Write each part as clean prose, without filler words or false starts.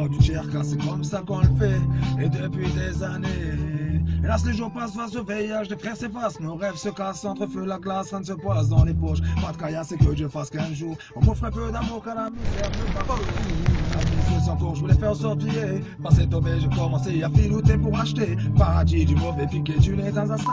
bord du tiers, car c'est comme ça qu'on le fait, et depuis des années. Hélas, les jours passent face au veillage, les frères s'effacent, nos rêves se cassent entre feu, la glace, rien ne se poise dans les poches. Pas de caillasse, c'est que Dieu fasse qu'un jour, on m'offre un peu d'amour qu'à la misère ne va pas. Encore, je voulais faire sortir, passer tombé, j'ai commencé à filouter pour acheter. Paradis du mauvais piqué, tu n'es dans un sachet.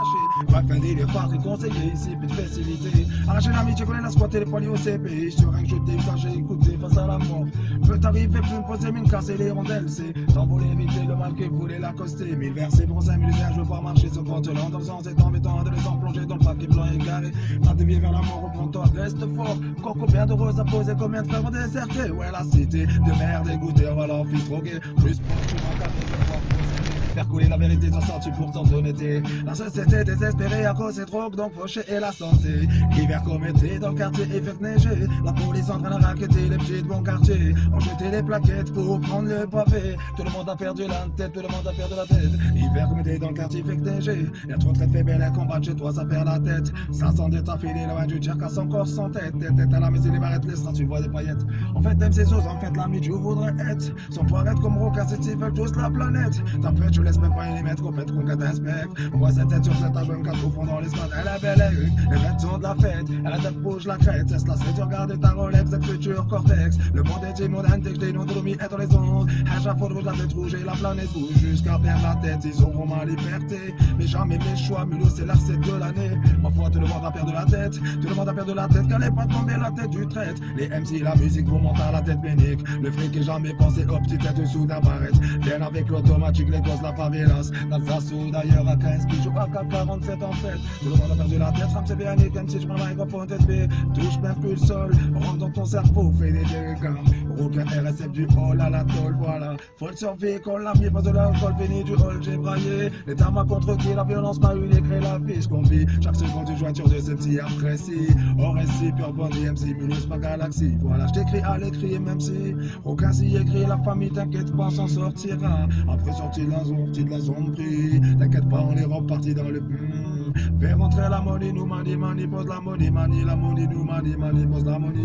Bref, un délire pas très conseillé, ici, plus de facilité. Arracher l'amitié, connais la squatter les poignets au CPI. Sur rien que je t'ai ça, j'ai écouté face à la mort. Peut arriver, plus me poser, mine casser les rondelles, c'est t'envoler, éviter le mal que voulait l'accoster. 1000 versets pour 5000 je veux pas marcher sur contenant dans le sens et embêtant de les plonger dans le papier blanc égaré. Pas dévier vers la mort, reprends-toi, reste fort. Encore combien de roses à poser, combien de frères ont déserté. Ouais, la cité de merde égoutée, voilà, fils drogué. Plus pour tu manques à faire couler la vérité sans sortir pour tant d'honnêteté. La société désespérée à cause des drogues, donc fauchée et la santé. L'hiver comme été dans le quartier et fait neiger. La police en train de raqueter les petits de mon quartier. On jetait les plaquettes pour prendre le pavé. Tout le monde a perdu la tête, tout le monde a perdu la tête. L'hiver comme été dans le quartier fait neiger. Y'a trop de faibles et combattre chez toi, ça perd la tête. 500 d'être affilés loin du tir casse encore sans tête. Tête à la maison, les barrettes, les strass, tu vois des paillettes. En fait, t'aimes ces choses, en fait, l'ami, tu voudrais être. Sans toi, être comme Roca, c'est ils veulent tous la planète. T'as fait, je laisse même pas les mettre, qu'on pète, qu'on t'inspecte. On voit cette tête sur cette table, 24 au fond dans l'espace. Elle est belle, elle est les fêtes sont de la fête. Elle a tête bouge la crête. C'est la tu regardes ta Rolex, cette future cortex. Le monde est moderne, t'es que des noms de l'omi est dans les ondes. À chaque fois, rouge, la tête rouge et la planète bouge jusqu'à perdre la tête. Ils auront ma liberté, mais jamais mes choix. Mulot, c'est la recette de l'année. Ma foi, tout le monde a perdu la tête. Tout le monde a perdu la tête, qu'elle est pas tombée la tête du traite. Les MC, la musique vous monte à la tête bénique. Le fric est jamais pensé aux petites têtes sous d'apparaître. Bien avec l'automatique, les gosses, la favelas. D'Alsace ou d'ailleurs à 15 qui joue à 47 en fait. Tout le monde a perdu la tête, rame c'est bien, comme si je prends le microphone tête B. Touche même plus le sol, rentre dans ton cerveau, fais des dégâts. Aucun RSF du hall à la tôle, voilà. Faut le survivre quand la passe de l'alcool, béni du hall, j'ai braillé. L'État m'a contredit, la violence m'a unique, créé la fiche qu'on vit. Chaque seconde du jointure de celle-ci apprécie. Au récit, pure bandit, MC, Mulus, pas galaxie. Voilà, je t'écris à l'écrit, même si aucun s'y écrit, la famille, t'inquiète pas, s'en sortira. Après sorti de la zone pris. T'inquiète pas, on est reparti dans le fais rentrer la money, nous mani, pose la money, la money, nous mani, pose la money.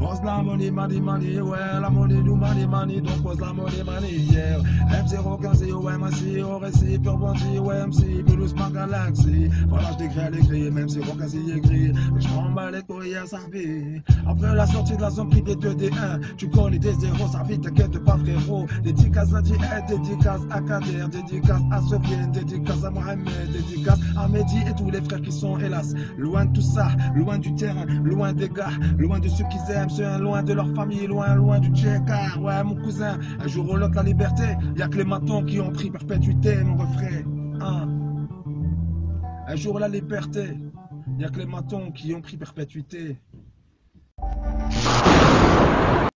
Pose la money, mani, ouais, la money, nous mani, donc pose la money, yeah. M015, OMC, au récit, pure bandit, OMC, plus ma galaxie. Voilà, je t'écris à l'écrit, même si Roca s'y écrit. Mais je m'en bats les couilles à sa vie. Après la sortie de la zone prix des 2D1, tu connais des zéros, ça vite, t'inquiète pas, frérot. Dédicace à Diet, dédicace à Kader, dédicace à Sofiane, dédicace à Mohamed, dédicace à Mehdi et tous les frères qui sont hélas loin de tout ça, loin du terrain, loin des gars, loin de ceux qu'ils aiment, ceux loin de leur famille, loin du tchèque. Ouais mon cousin, un jour ou l'autre la liberté, y'a que les matons qui ont pris perpétuité, mon refrain. Un jour la liberté, y'a que les matons qui ont pris perpétuité.